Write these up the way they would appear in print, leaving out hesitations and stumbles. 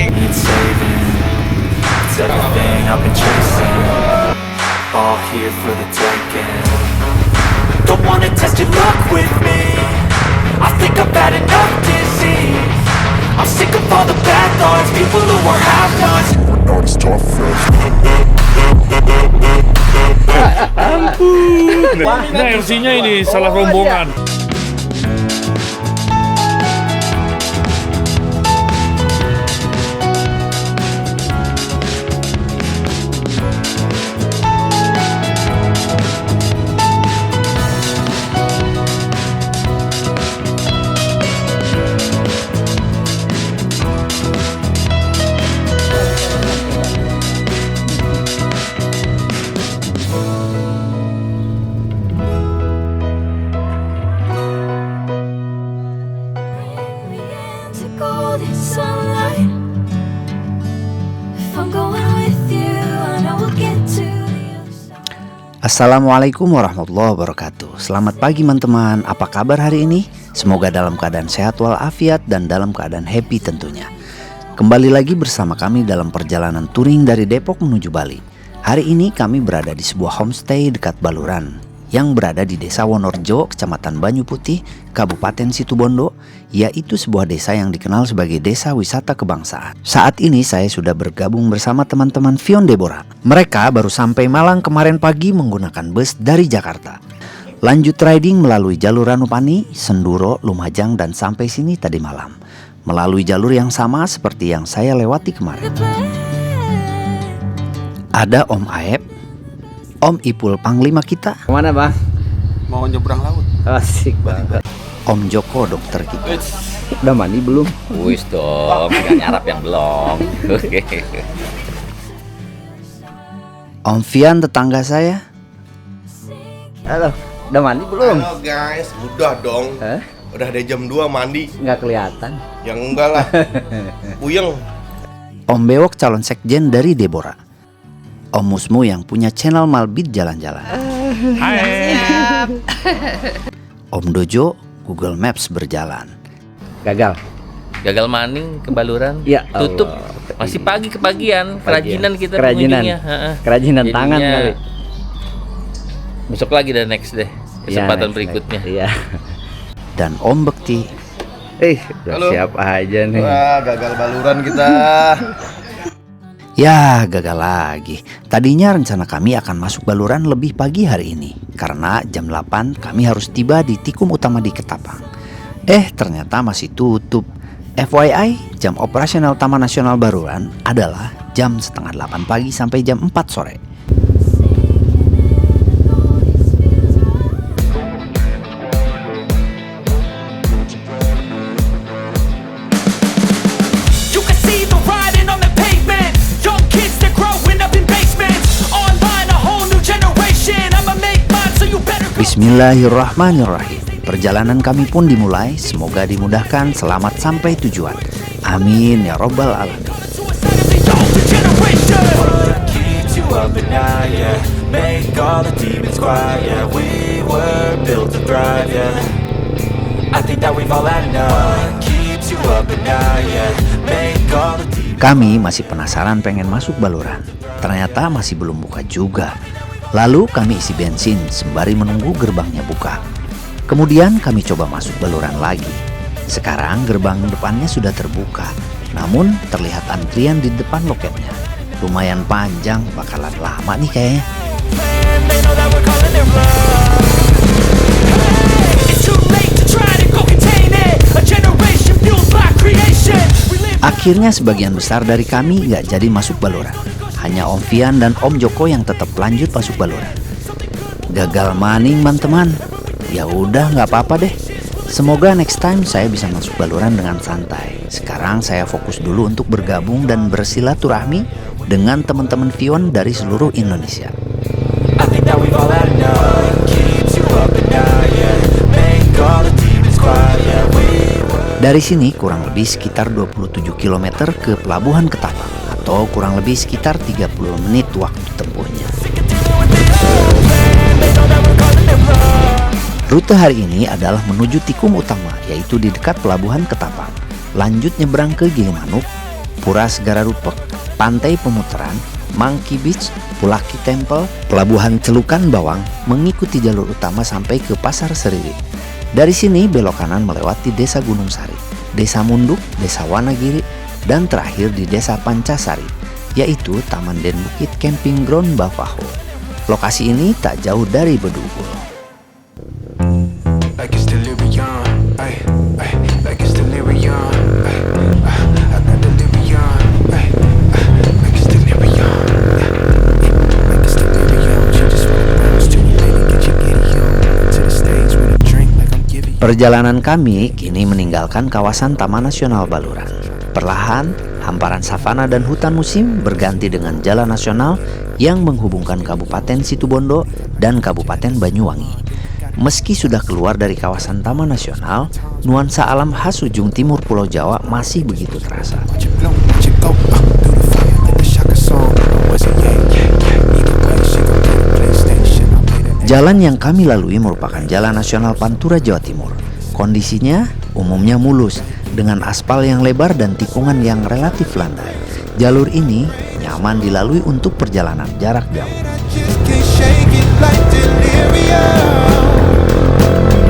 Need saving. It's everything I've been chasing. All here for the taking. Don't wanna test your luck with me. I think I've had enough disease. I'm sick of all the bad thoughts, people who are half-nots. Not as tough as Nah, MC-nya ini salah rombongan. golden sunlight. If I'm going with you, I know we'll get to the other side. Assalamualaikum warahmatullahi wabarakatuh. Selamat pagi teman-teman. Apa kabar hari ini? Semoga dalam keadaan sehat walafiat dan dalam keadaan happy tentunya. Kembali lagi bersama kami dalam perjalanan touring dari Depok menuju Bali. Hari ini kami berada di sebuah homestay dekat Baluran yang berada di Desa Wonorejo, Kecamatan Banyu Putih, Kabupaten Situbondo, yaitu sebuah desa yang dikenal sebagai desa wisata kebangsaan. Saat ini saya sudah bergabung bersama teman-teman Vion Deborah. Mereka baru sampai Malang kemarin pagi menggunakan bus dari Jakarta. Lanjut riding melalui jalur Ranupani, Senduro, Lumajang, dan sampai sini tadi malam. Melalui jalur yang sama seperti yang saya lewati kemarin. Ada Om Aep, Om Ipul Panglima kita. Kemana bang? Mau nyebrang laut. Asik banget. Om Joko dokter kita. Udah mandi belum? Wis dong, tinggal nyarap yang belum. Oke. Om Fian tetangga saya. Halo, udah mandi belum? Halo guys, udah dong. Hah? Udah ada jam 2 mandi. Nggak kelihatan. Yang enggak lah. Puyeng. Om Bewok calon sekjen dari Deborah. Om Musmu yang punya channel Malbit jalan-jalan. Hai. Om Dojo Google Maps berjalan. Gagal. Gagal maning ke Baluran. Ya Allah. Tutup. Masih pagi kepagian. Kerajinan kita Kerajinan. pengunjungnya. Heeh. Kerajinan Jadinya tangan kali. Besok lagi dan next deh. Kesempatan Ya, berikutnya. Iya. Dan Om Bekti. Udah Halo. siap aja nih. Wah, gagal baluran kita. Ya gagal lagi. Tadinya rencana kami akan masuk Baluran lebih pagi hari ini, karena jam 8 kami harus tiba di Tikum Utama di Ketapang. Ternyata masih tutup. FYI, jam operasional Taman Nasional Baluran adalah jam setengah 8 pagi sampai jam 4 sore. You can see the writing on the pavement. Young kids, they're growing up in basements. Online, a whole new generation. I'ma make mine, so you better go. Bismillahirrahmanirrahim. Perjalanan kami pun dimulai. Semoga dimudahkan, selamat sampai tujuan. Amin ya robbal alamin. Suicide of the older generation. What keeps you up at night, yeah? Make all the demons quiet, yeah. We were built to thrive, yeah. I think that we've all had enough. What keeps you up at night, yeah? Make all the demons. Kami masih penasaran pengen masuk Baluran. Ternyata masih belum buka juga. Lalu kami isi bensin sembari menunggu gerbangnya buka. Kemudian kami coba masuk Baluran lagi. Sekarang gerbang depannya sudah terbuka. Namun terlihat antrian di depan loketnya. Lumayan panjang, bakalan lama nih kayaknya. They know that we're calling it love. Hey, it's too late to try to go contain it. A generation fueled by creation. We live. Akhirnya sebagian besar dari kami nggak jadi masuk Baluran. Hanya Om Fian dan Om Joko yang tetap lanjut masuk Baluran. Gagal maning teman-teman. Ya udah nggak apa-apa deh. Semoga next time saya bisa masuk Baluran dengan santai. Sekarang saya fokus dulu untuk bergabung dan bersilaturahmi dengan teman-teman Vion dari seluruh Indonesia. I think that we've all had enough. What keeps you up at night, yeah? Make all the demons quiet, yeah. We were. Dari sini kurang lebih sekitar 27 km ke Pelabuhan Ketapang, atau kurang lebih sekitar 30 menit waktu tempuhnya. Rute hari ini adalah menuju Tikum Utama, yaitu di dekat Pelabuhan Ketapang. Lanjut nyebrang ke Gilimanuk, Pura Segara Rupek, Pantai Pemutaran, Monkey Beach, Pulaki Temple, Pelabuhan Celukan Bawang mengikuti jalur utama sampai ke Pasar Seririt. Dari sini belok kanan melewati Desa Gunung Sari, Desa Munduk, Desa Wanagiri, dan terakhir di Desa Pancasari, yaitu Taman Den Bukit Camping Ground Bavaho. Lokasi ini tak jauh dari Bedugul. Like it's delirium, ay, ay, like it's delirium, ay, I got delirium, ay, like it's delirium, like it's delirium. She just wanna bounce to me, baby, get your giddy on to the stage with a drink like I'm giving you. Perjalanan kami kini meninggalkan kawasan Taman Nasional Baluran. Perlahan, hamparan savana dan hutan musim berganti dengan jalan nasional yang menghubungkan Kabupaten Situbondo dan Kabupaten Banyuwangi. Meski sudah keluar dari kawasan Taman Nasional, nuansa alam khas ujung timur Pulau Jawa masih begitu terasa. Watch it blow, watch it go, through the fire like the Shaka song. Was it either way she gon' play the PlayStation, I'll play the Jalan yang kami lalui merupakan Jalan Nasional Pantura Jawa Timur. Kondisinya umumnya mulus dengan aspal yang lebar dan tikungan yang relatif landai. Jalur ini nyaman dilalui untuk perjalanan jarak jauh. just can't shake it like delirium.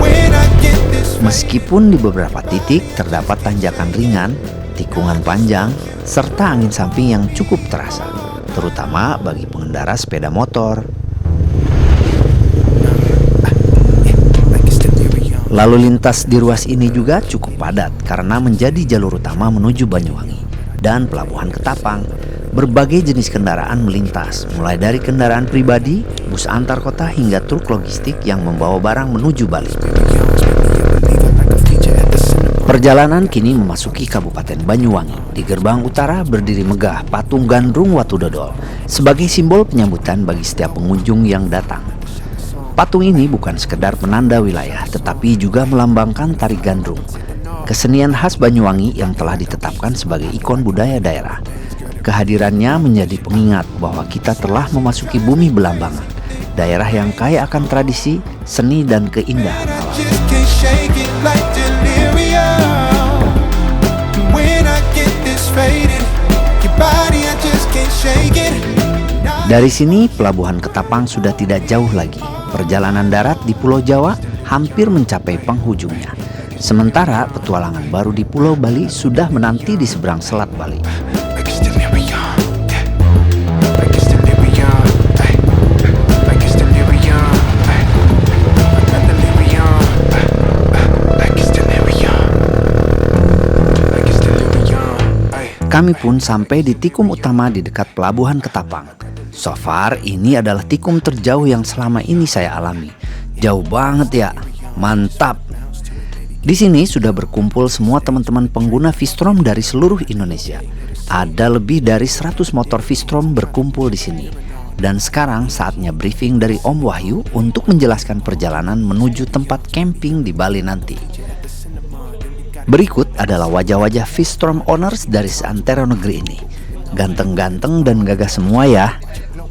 When I get this Meskipun di beberapa titik terdapat tanjakan ringan, tikungan panjang, serta angin samping yang cukup terasa, terutama bagi pengendara sepeda motor. like it's delirium. Lalu lintas di ruas ini juga cukup padat karena menjadi jalur utama menuju Banyuwangi dan Pelabuhan Ketapang. Berbagai jenis kendaraan melintas, mulai dari kendaraan pribadi, bus antar kota hingga truk logistik yang membawa barang menuju Bali. Perjalanan kini memasuki Kabupaten Banyuwangi. Di gerbang utara berdiri megah patung Gandrung Watu Dodol sebagai simbol penyambutan bagi setiap pengunjung yang datang. Patung ini bukan sekedar penanda wilayah, tetapi juga melambangkan tari gandrung, kesenian khas Banyuwangi yang telah ditetapkan sebagai ikon budaya daerah. Kehadirannya menjadi pengingat bahwa kita telah memasuki bumi Belambangan, daerah yang kaya akan tradisi, seni, dan keindahan alam. Just can't shake it like delirium. When I get this faded, your body I just can't shake it. Dari sini, Pelabuhan Ketapang sudah tidak jauh lagi. Perjalanan darat di Pulau Jawa hampir mencapai penghujungnya. Sementara petualangan baru di Pulau Bali sudah menanti di seberang Selat Bali. Like it's delirium, yeah. Like it's delirium, ay. Like it's delirium, ay. I got delirium, like it's delirium. Like it's delirium, ay. Kami pun sampai di tikum utama di dekat Pelabuhan Ketapang. So far, ini adalah tikum terjauh yang selama ini saya alami. Jauh banget ya, mantap. Di sini sudah berkumpul semua teman-teman pengguna Vistrom dari seluruh Indonesia. Ada lebih dari 100 motor Vistrom berkumpul di sini. Dan sekarang saatnya briefing dari Om Wahyu untuk menjelaskan perjalanan menuju tempat camping di Bali nanti. Berikut adalah wajah-wajah Vistrom owners dari seantero negeri ini. Ganteng-ganteng dan gagah semua ya.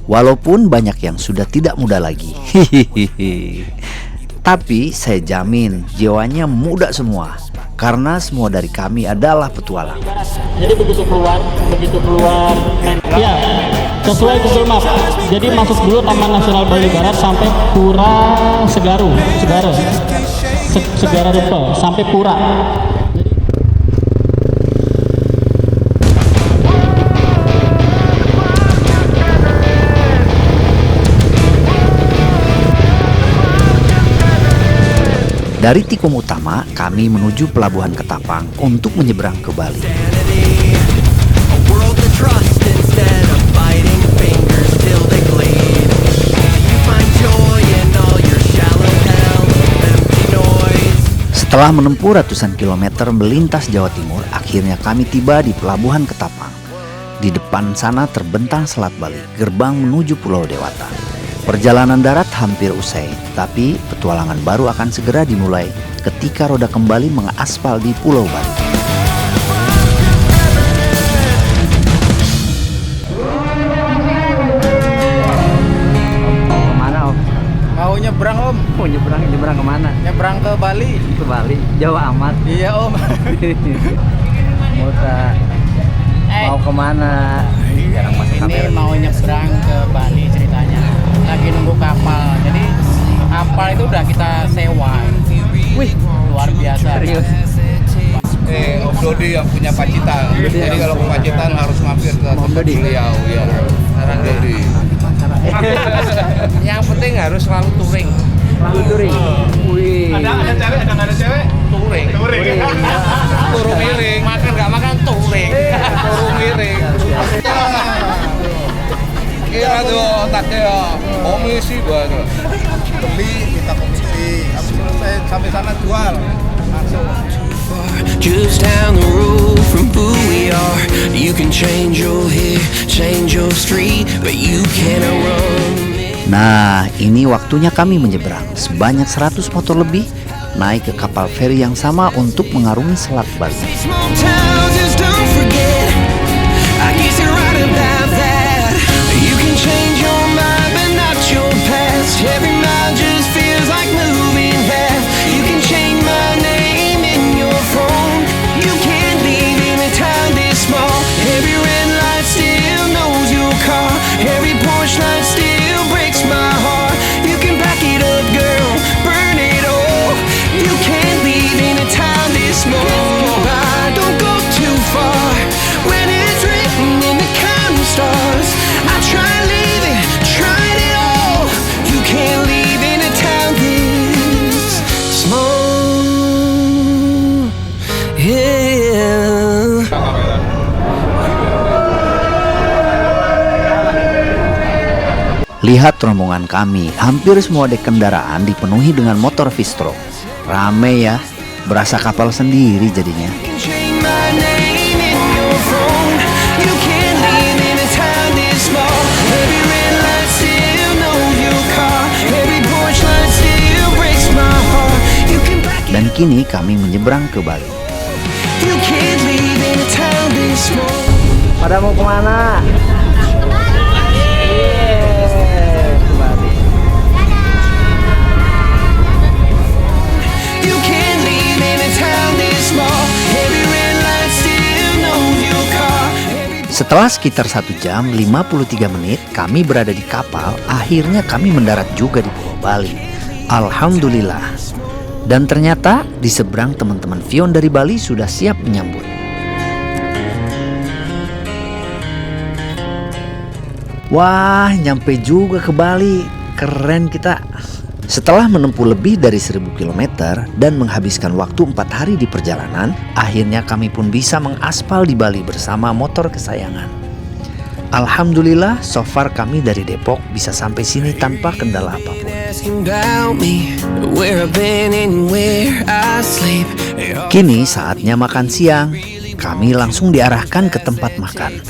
Walaupun banyak yang sudah tidak muda lagi. Tapi saya jamin jiwanya muda semua. Karena semua dari kami adalah petualang. Jadi begitu keluar ya sesuai Google Map. Jadi masuk dulu Taman Nasional Bali Barat sampai Pura Segara Rupa sampai Pura. Dari tikum utama, kami menuju Pelabuhan Ketapang untuk menyeberang ke Bali. Setelah menempuh ratusan kilometer melintas Jawa Timur, akhirnya kami tiba di Pelabuhan Ketapang. Di depan sana terbentang Selat Bali, gerbang menuju Pulau Dewata. Perjalanan darat hampir usai, tapi petualangan baru akan segera dimulai ketika roda kembali mengaspal di Pulau Bali. Kemana Om? Mau nyebrang Om? Mau nyebrang kemana? Nyebrang ke Bali. Ke Bali, jauh amat. Iya Om. Mau tak Mau kemana? Jarang masuk Ini kamera. mau nyebrang ke Bali ceritanya. Lagi nunggu kapal. Jadi kapal itu udah kita sewa. Wih, luar biasa. Serius. Om Dodi yang punya Pacitan. Jadi kalau ke Pacitan harus mampir ke tempat beliau ya. Om Dodi. Yang penting harus selalu touring. Lalu touring. Wih. Ada cewek, ada nggak ada cewek? Touring. Turun miring. Makan nggak makan touring. Turun miring. Kira tuh otaknya komisi banget. Beli kita komisi. Habis selesai sampai sana jual. Langsung. Just down the road from who we are. You can change your hair, change your street, but you cannot run. Nah, ini waktunya kami menyeberang. Sebanyak 100 motor lebih naik ke kapal feri yang sama untuk mengarungi Selat Bali. Small towns, just don't forget. I guess you're right about that. You can change your mind, but not your past. Every mile just feels like moving fast. You can change my name in your phone. You can't leave in a town this small. Every red light still knows your car. Every porch light still breaks my heart. You can back it up, girl, burn it all. You can't leave in a town this small. Don't go too far when it's written in the counting stars. I tried leaving, tried it all. You can't leave in a town this small. Yeah. Lihat rombongan kami, hampir semua dek kendaraan dipenuhi dengan motor V-stroke. Rame ya, berasa kapal sendiri jadinya. You can change my name in your phone. You can't leave in a town this small. Every red light still knows your car. Every porch light still breaks my heart. You can back it. Dan kini kami menyeberang ke Bali. You can't leave in a town this small. Pada mau kemana? You can't leave in a town this small. Every red light still knows your car. Setelah sekitar 1 jam 53 menit kami berada di kapal, akhirnya kami mendarat juga di Pulau Bali. Alhamdulillah. Dan ternyata di seberang teman-teman Vion dari Bali sudah siap menyambut. Wah, nyampe juga ke Bali. Keren kita. Setelah menempuh lebih dari 1000 km dan menghabiskan waktu 4 hari di perjalanan, akhirnya kami pun bisa mengaspal di Bali bersama motor kesayangan. Alhamdulillah, so far kami dari Depok bisa sampai sini tanpa kendala apapun. Asking about me, where I've been and where I sleep. Kini saatnya makan siang. Kami langsung diarahkan ke tempat makan.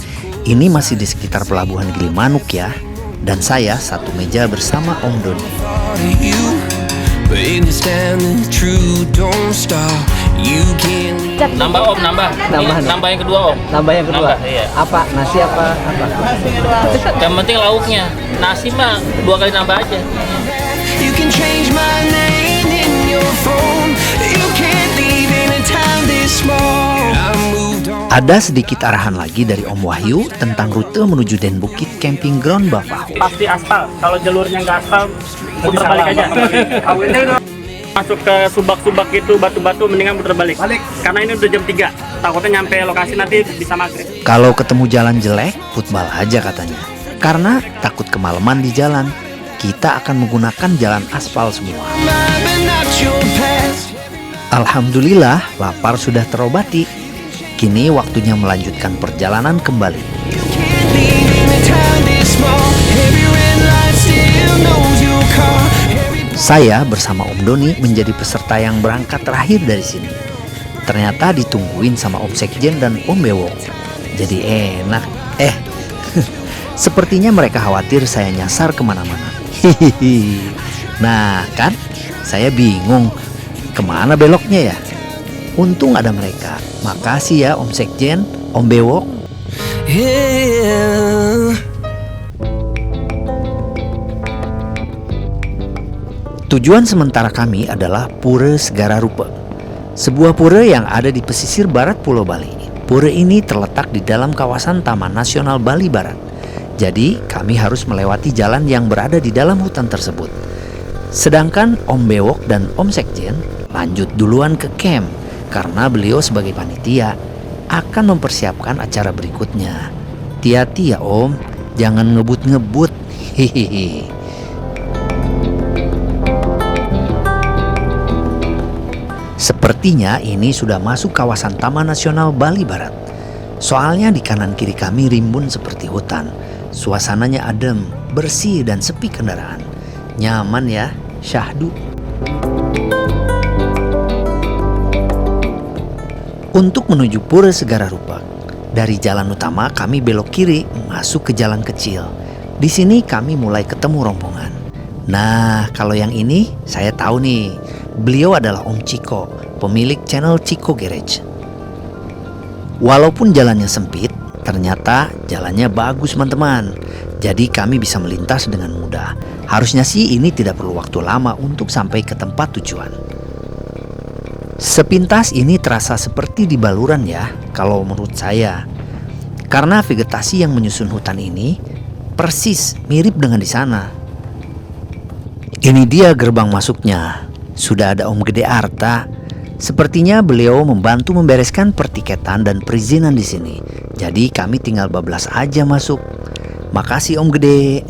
Ini masih di sekitar pelabuhan Gilimanuk ya. Dan saya satu meja bersama Om Doni. But in this town the truth don't stop. You can't leave. Nambah Om, nambah. Nambah yang kedua Om. Nambah yang kedua. Nambah, iya. Apa? Nasi apa? Yang penting lauknya. Nasi mah 2 kali nambah aja. You can change my name in your phone. You can't leave in a town this small. I moved on. Ada sedikit arahan lagi dari Om Wahyu tentang rute menuju Den Bukit Camping Ground Bavaho. Pasti aspal. Kalau jalurnya nggak aspal, putar balik aja. Masuk ke subak-subak itu batu-batu mendingan putar balik. Karena ini udah jam 3. Takutnya nyampe lokasi nanti bisa maghrib. Kalau ketemu jalan jelek, football aja katanya. Karena takut kemalaman di jalan, kita akan menggunakan jalan aspal semua. But not your past. Alhamdulillah, lapar sudah terobati. Kini waktunya melanjutkan perjalanan kembali. You can't leave in a town this small. Every red light still knows your car. Saya bersama Om Doni menjadi peserta yang berangkat terakhir dari sini. Ternyata ditungguin sama Om Sekjen dan Om Bewok. Jadi enak. Sepertinya mereka khawatir saya nyasar kemana-mana. Hihihi. Nah kan, saya bingung kemana beloknya ya. Untung ada mereka. Makasih ya Om Sekjen, Om Bewok. Yeah. Tujuan sementara kami adalah Pura Segara Rupa, sebuah pura yang ada di pesisir barat Pulau Bali. Pura ini terletak di dalam kawasan Taman Nasional Bali Barat. Jadi kami harus melewati jalan yang berada di dalam hutan tersebut. Sedangkan Om Bewok dan Om Sekjen lanjut duluan ke camp karena beliau sebagai panitia akan mempersiapkan acara berikutnya. Hati-hati ya Om, jangan ngebut-ngebut. Hihihi. Sepertinya ini sudah masuk kawasan Taman Nasional Bali Barat. Soalnya di kanan kiri kami rimbun seperti hutan. Suasananya adem, bersih dan sepi kendaraan. Nyaman ya, syahdu. Untuk menuju Pura Segara Rupak, dari jalan utama kami belok kiri masuk ke jalan kecil. Di sini kami mulai ketemu rombongan. Nah, kalau yang ini saya tahu nih. Beliau adalah Om Ciko, pemilik channel Ciko Garage. Walaupun jalannya sempit, ternyata jalannya bagus teman-teman. Jadi kami bisa melintas dengan mudah. Harusnya sih ini tidak perlu waktu lama untuk sampai ke tempat tujuan. Sepintas ini terasa seperti di Baluran ya, kalau menurut saya. Karena vegetasi yang menyusun hutan ini persis mirip dengan di sana. Ini dia gerbang masuknya. Sudah ada Om Gede Arta. Sepertinya beliau membantu membereskan pertiketan dan perizinan di sini. Jadi kami tinggal bablas aja masuk. Makasih Om Gede.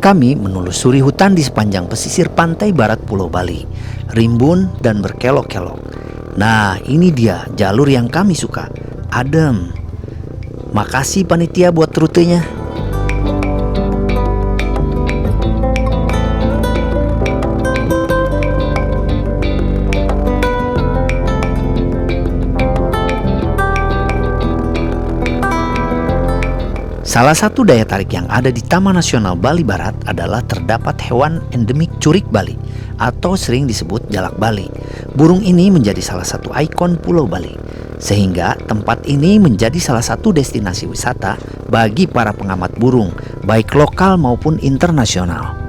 Kami menelusuri hutan di sepanjang pesisir pantai barat Pulau Bali. Rimbun dan berkelok-kelok. Nah, ini dia jalur yang kami suka. Adem. Makasih panitia buat rutenya. Salah satu daya tarik yang ada di Taman Nasional Bali Barat adalah terdapat hewan endemik curik Bali atau sering disebut jalak Bali. Burung ini menjadi salah satu ikon Pulau Bali, sehingga tempat ini menjadi salah satu destinasi wisata bagi para pengamat burung, baik lokal maupun internasional.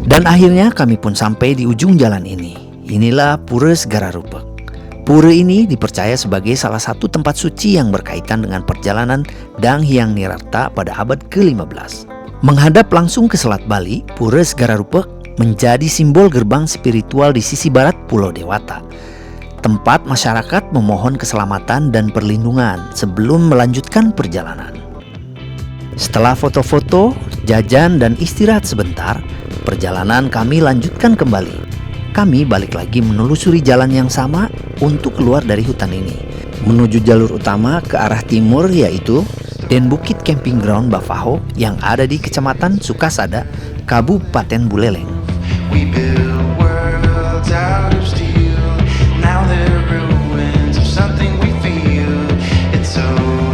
Dan akhirnya kami pun sampai di ujung jalan ini. Inilah Pura Segara Rupak. Pura ini dipercaya sebagai salah satu tempat suci yang berkaitan dengan perjalanan Dang Hyang Nirarta pada abad ke-15. Menghadap langsung ke Selat Bali, Pura Segara Rupak menjadi simbol gerbang spiritual di sisi barat Pulau Dewata. Tempat masyarakat memohon keselamatan dan perlindungan sebelum melanjutkan perjalanan. Setelah foto-foto, jajan dan istirahat sebentar, perjalanan kami lanjutkan kembali. Kami balik lagi menelusuri jalan yang sama untuk keluar dari hutan ini, menuju jalur utama ke arah timur, yaitu Den Bukit Camping Ground Bafaho yang ada di Kecamatan Sukasada, Kabupaten Buleleng. We build worlds out of steel. Now they're ruins of something we feel. It's so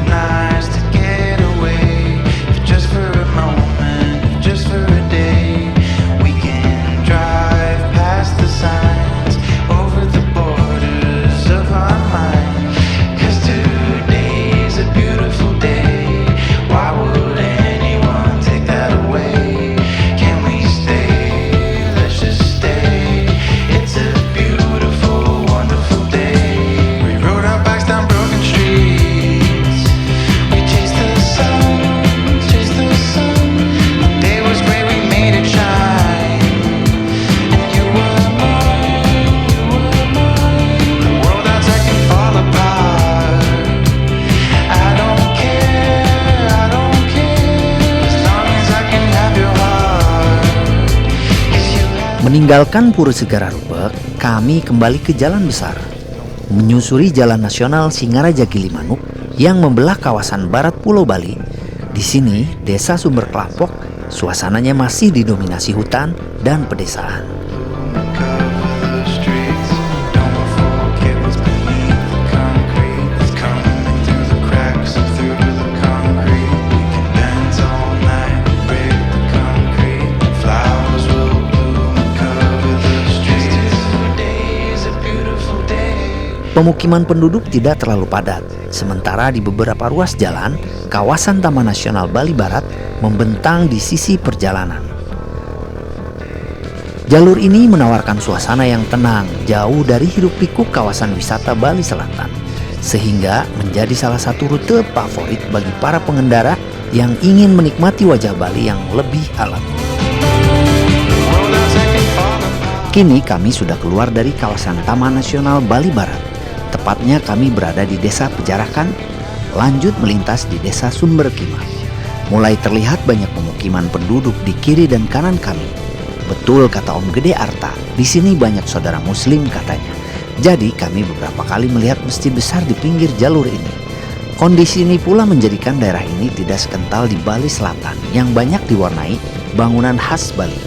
nice to get away, just for a moment, just for a day. We can drive past the signs, over the borders of our mind. 'Cause today's a beautiful day. Why would anyone take that away? Can we stay? Let's just stay. It's a beautiful, wonderful day. We rode our bikes down broken streets. We chased the sun, chased the sun. The day was great, we made it shine. And you were mine, you were mine. The world outside can fall apart. I don't care, as long as I can have your heart. 'Cause you have Meninggalkan Pura Segara Rupak, kami kembali ke jalan besar, menyusuri Jalan Nasional Singaraja Gilimanuk yang membelah kawasan barat Pulau Bali. Di sini, Desa Sumber Kelapok, suasananya masih didominasi hutan dan pedesaan. cover the streets. Don't forget Pemukiman penduduk tidak terlalu padat, sementara di beberapa ruas jalan, kawasan Taman Nasional Bali Barat membentang di sisi perjalanan. Jalur ini menawarkan suasana yang tenang, jauh dari hiruk-pikuk kawasan wisata Bali Selatan, sehingga menjadi salah satu rute favorit bagi para pengendara yang ingin menikmati wajah Bali yang lebih alami. Kini kami sudah keluar dari kawasan Taman Nasional Bali Barat. Tepatnya kami berada di Desa Pejarakan, lanjut melintas di Desa Sumber Kimah. Mulai terlihat banyak pemukiman penduduk di kiri dan kanan kami. Betul kata Om Gede Arta, di sini banyak saudara Muslim katanya. Jadi kami beberapa kali melihat masjid besar di pinggir jalur ini. Kondisi ini pula menjadikan daerah ini tidak sekental di Bali Selatan yang banyak diwarnai bangunan khas Bali.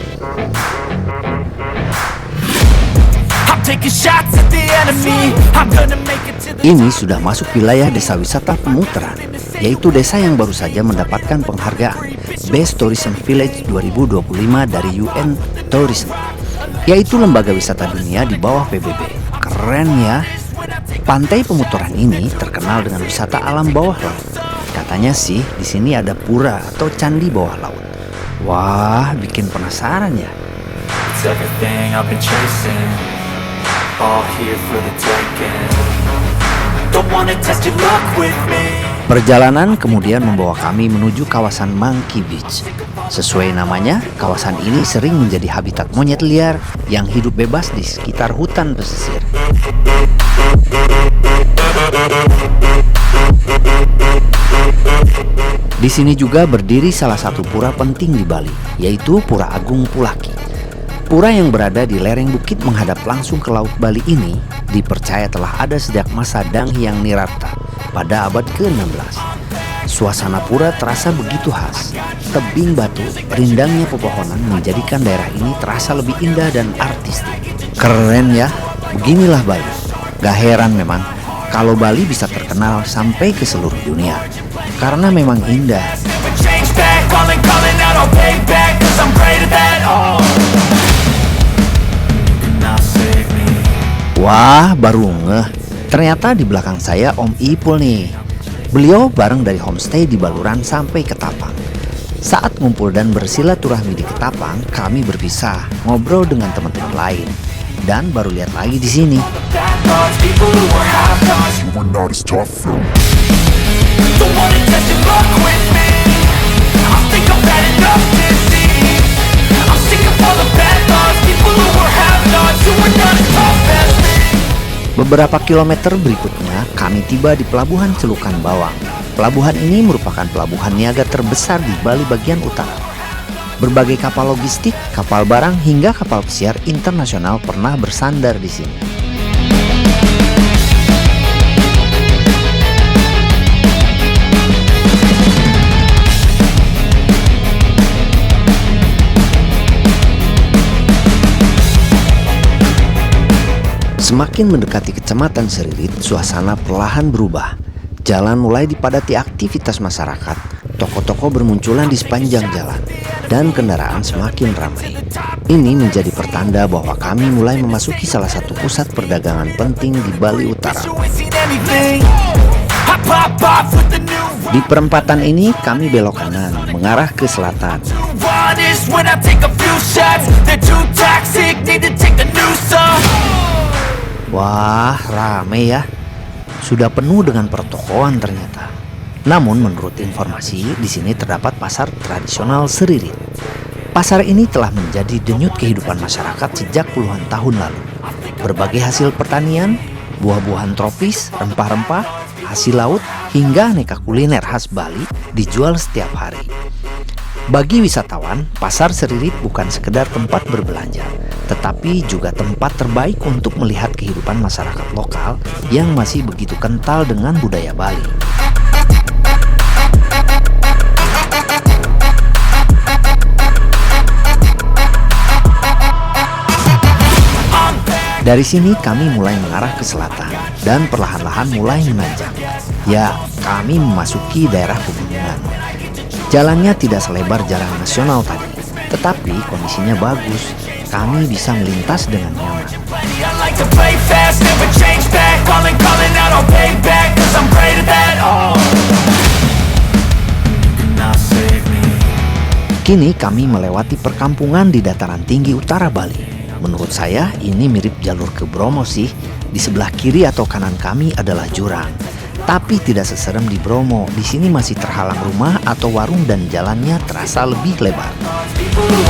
Ini sudah masuk wilayah desa wisata Pemutaran, yaitu desa yang baru saja mendapatkan penghargaan Best Tourism Village 2025 dari UN Tourism, yaitu lembaga wisata dunia di bawah PBB. Keren ya. Pantai Pemutaran ini terkenal dengan wisata alam bawah laut. Katanya sih di sini ada pura atau candi bawah laut. Wah, bikin penasaran ya. It's everything I've been chasing, all here for the taking. Don't wanna test your luck with me. Perjalanan kemudian membawa kami menuju kawasan Monkey Beach. Sesuai namanya, kawasan ini sering menjadi habitat monyet liar yang hidup bebas di sekitar hutan pesisir. Di sini juga berdiri salah satu pura penting di Bali, yaitu Pura Agung Pulaki. Pura yang berada di lereng bukit menghadap langsung ke Laut Bali ini dipercaya telah ada sejak masa Dang Hyang Nirarta pada abad ke-16. Suasana pura terasa begitu khas. Tebing batu, rindangnya pepohonan menjadikan daerah ini terasa lebih indah dan artistik. Keren ya, beginilah Bali. Gak heran memang kalau Bali bisa terkenal sampai ke seluruh dunia, karena memang indah. Wah, baru ngeh. Ternyata di belakang saya Om Ipul nih. Beliau bareng dari homestay di Baluran sampai Ketapang. Saat ngumpul dan bersilaturahmi di Ketapang, kami berpisah, ngobrol dengan teman-teman lain, dan baru lihat lagi di sini. Beberapa kilometer berikutnya, kami tiba di Pelabuhan Celukan Bawang. Pelabuhan ini merupakan pelabuhan niaga terbesar di Bali bagian utara. Berbagai kapal logistik, kapal barang, hingga kapal pesiar internasional pernah bersandar di sini. Semakin mendekati Kecamatan Seririt, suasana perlahan berubah. Jalan mulai dipadati aktivitas masyarakat, toko-toko bermunculan di sepanjang jalan, dan kendaraan semakin ramai. Ini menjadi pertanda bahwa kami mulai memasuki salah satu pusat perdagangan penting di Bali Utara. Di perempatan ini kami belok kanan, mengarah ke selatan. Wah, rame ya. Sudah penuh dengan pertokoan ternyata. Namun menurut informasi, di sini terdapat pasar tradisional Seririt. Pasar ini telah menjadi denyut kehidupan masyarakat sejak puluhan tahun lalu. Berbagai hasil pertanian, buah-buahan tropis, rempah-rempah, hasil laut, hingga aneka kuliner khas Bali dijual setiap hari. Bagi wisatawan, pasar Seririt bukan sekedar tempat berbelanja, tetapi juga tempat terbaik untuk melihat kehidupan masyarakat lokal yang masih begitu kental dengan budaya Bali. Dari sini kami mulai mengarah ke selatan dan perlahan-lahan mulai menanjak. Ya, kami memasuki daerah pegunungan. Jalannya tidak selebar jalan nasional tadi, tetapi kondisinya bagus. Kami bisa melintas dengan nyaman. Kini kami melewati perkampungan di dataran tinggi utara Bali. Menurut saya ini mirip jalur ke Bromo sih. Di sebelah kiri atau kanan kami adalah jurang. Tapi tidak seserem di Bromo. Di sini masih terhalang rumah atau warung dan jalannya terasa lebih lebar. Don't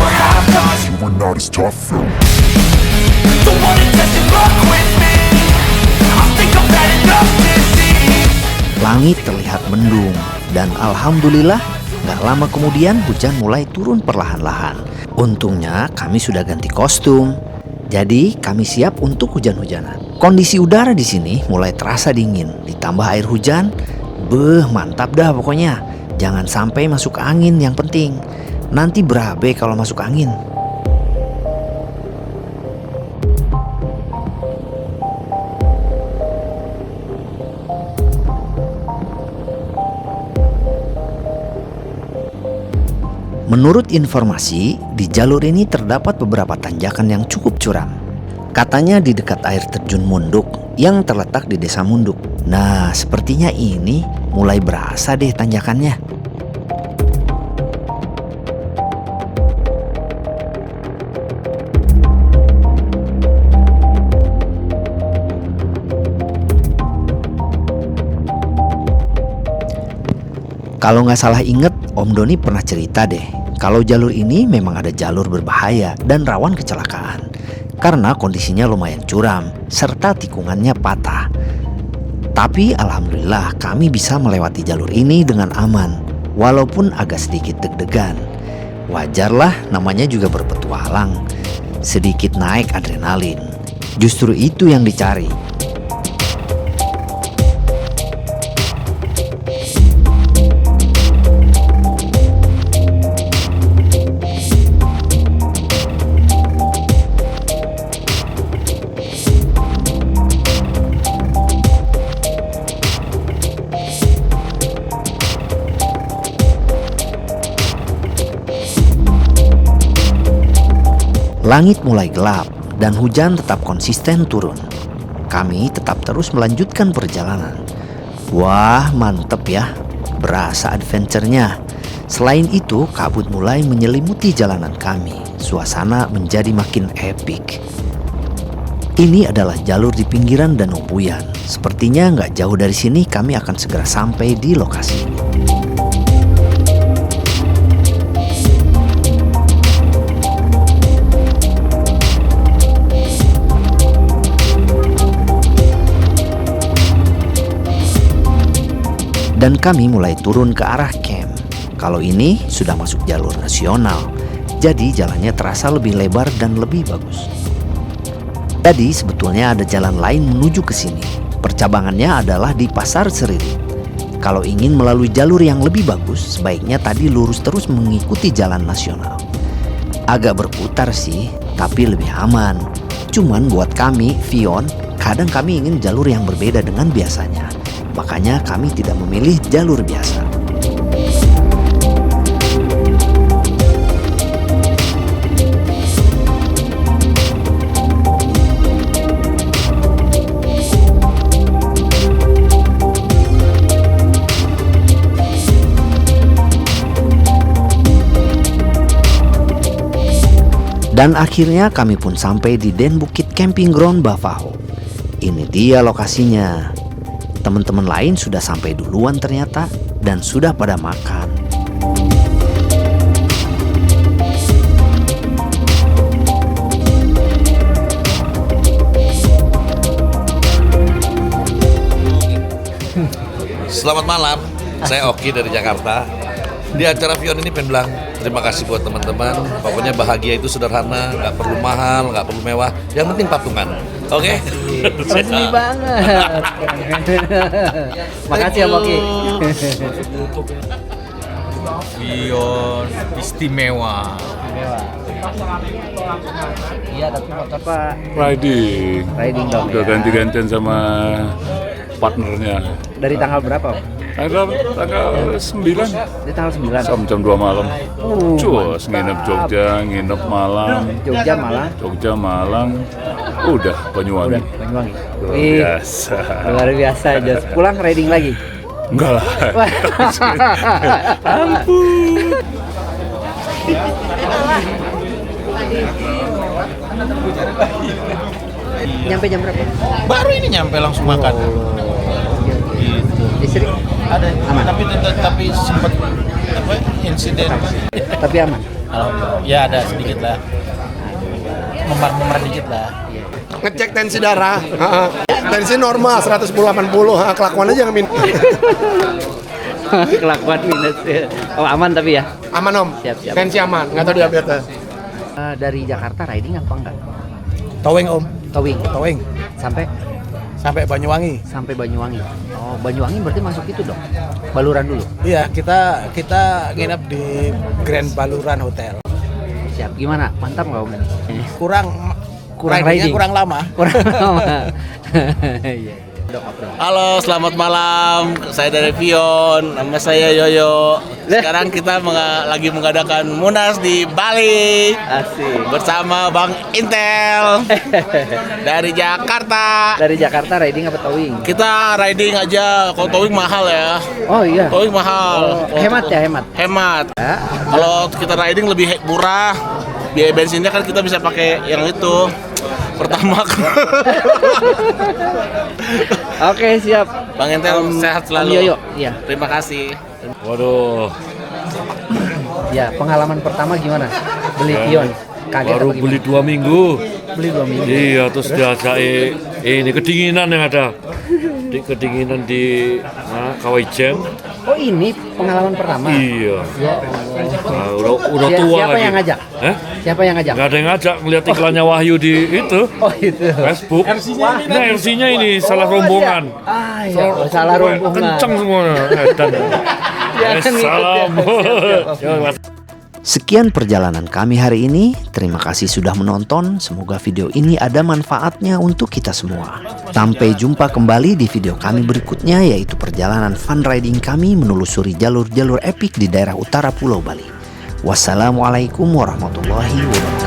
wanna test your luck with me. I think I've had enough disease. Langit terlihat mendung dan alhamdulillah gak lama kemudian hujan mulai turun perlahan-lahan. Untungnya kami sudah ganti kostum, jadi kami siap untuk hujan-hujanan. Kondisi udara di sini mulai terasa dingin, ditambah air hujan, mantap dah pokoknya. Jangan sampai masuk angin yang penting. Nanti berabe kalau masuk angin. Menurut informasi, di jalur ini terdapat beberapa tanjakan yang cukup curam. Katanya di dekat air terjun Munduk yang terletak di desa Munduk. Nah, sepertinya ini mulai berasa deh tanjakannya. Kalau nggak salah inget, Om Doni pernah cerita deh, kalau jalur ini memang ada jalur berbahaya dan rawan kecelakaan. Karena kondisinya lumayan curam, serta tikungannya patah. Tapi alhamdulillah kami bisa melewati jalur ini dengan aman, walaupun agak sedikit deg-degan. Wajarlah, namanya juga berpetualang. Sedikit naik adrenalin. Justru itu yang dicari. Langit mulai gelap dan hujan tetap konsisten turun. Kami tetap terus melanjutkan perjalanan. Wah, mantep ya. Berasa adventure-nya. Selain itu, kabut mulai menyelimuti jalanan kami. Suasana menjadi makin epik. Ini adalah jalur di pinggiran Danau Puyan. Sepertinya nggak jauh dari sini kami akan segera sampai di lokasi. Dan kami mulai turun ke arah camp. Kalau ini sudah masuk jalur nasional, jadi jalannya terasa lebih lebar dan lebih bagus. Jadi sebetulnya ada jalan lain menuju ke sini. Percabangannya adalah di Pasar Seriri. Kalau ingin melalui jalur yang lebih bagus, sebaiknya tadi lurus terus mengikuti jalan nasional. Agak berputar sih, tapi lebih aman. Cuman buat kami, Vion, kadang kami ingin jalur yang berbeda dengan biasanya. Makanya kami tidak memilih jalur biasa. Dan akhirnya kami pun sampai di Den Bukit Camping Ground Bavaho. Ini dia lokasinya. Teman-teman lain sudah sampai duluan ternyata dan sudah pada makan. Selamat malam, saya Oki dari Jakarta. Di acara Vion ini pengen bilang terima kasih buat teman-teman. Pokoknya bahagia itu sederhana, nggak perlu mahal, nggak perlu mewah. Yang penting patungan. Oke? Resmi banget. Makasih ya Oki. Vion istimewa. Iya, tapi motor Pak. Riding Dong. udah Ya. ganti-gantian sama partnernya. Dari tanggal berapa? Pak? Tanggal 9 Di tanggal 9. jam 2 malam. Cus, nginep Jogja, nginep Malang, Jogja Malang. udah Banyuwangi. Banyuwangi. Luar Wih, biasa. luar biasa. Just pulang riding lagi. Enggak lah. Nyampe jam berapa? Baru ini nyampe langsung makan. Istri Ada aman. tapi sempat apa insiden. Tapi aman. Alhamdulillah. Ya ada sedikit lah. Memar-memar dikit lah. Ngecek tensi darah. Tensi normal 110/80. Kelakuan aja ngemin. Kelakuan minus. Oh aman tapi ya. Aman Om. Siap. Tensi aman. Nggak tahu diabetes. Dari Jakarta riding apa enggak? Towing Om. Towing. Sampai Banyuwangi. sampai Banyuwangi. Oh, Banyuwangi berarti masuk itu dong. Baluran dulu. Iya, kita nginep di Grand Baluran Hotel. Siap. Gimana? Mantap nggak Om? Kurang riding. kurang lama. Kurang lama. Iya. Halo, selamat malam. Saya dari Vion, nama saya Yoyo. Sekarang kita lagi mengadakan Munas di Bali. Asik. Bersama Bang Intel dari Jakarta. Dari Jakarta riding apa towing? Kita riding aja, kalau towing mahal ya. Oh iya. Towing mahal. Hemat ya, hemat. Hemat. Kalau kita riding lebih murah. Biaya bensinnya kan kita bisa pakai yang itu. Pertama. Oke, siap. Bang Intel sehat selalu. Yoyo. Iya. Terima kasih. Waduh, Ya, pengalaman pertama gimana? Beli Vion. Kaget baru apa gimana? beli 2 minggu. Beli 2 minggu. Iya, terus diajak ini kedinginan yang ada. Kedinginan di Kawajan. Oh, ini pengalaman pertama. Iya. Ya. Nah, udah tua Siapa lagi. yang ngajak? Siapa yang ngajak? Nggak ada yang ngajak, ngeliat iklannya Wahyu di itu. Oh, itu. Facebook. Nah, MC-nya ini salah rombongan. Ah, iya. Salah rombongan. Kenceng semua. Dan salam. Sekian perjalanan kami hari ini. Terima kasih sudah menonton. Semoga video ini ada manfaatnya untuk kita semua. Sampai jumpa kembali di video kami berikutnya, yaitu perjalanan fun riding kami menelusuri jalur-jalur epik di daerah utara Pulau Bali. Wassalamualaikum warahmatullahi wabarakatuh.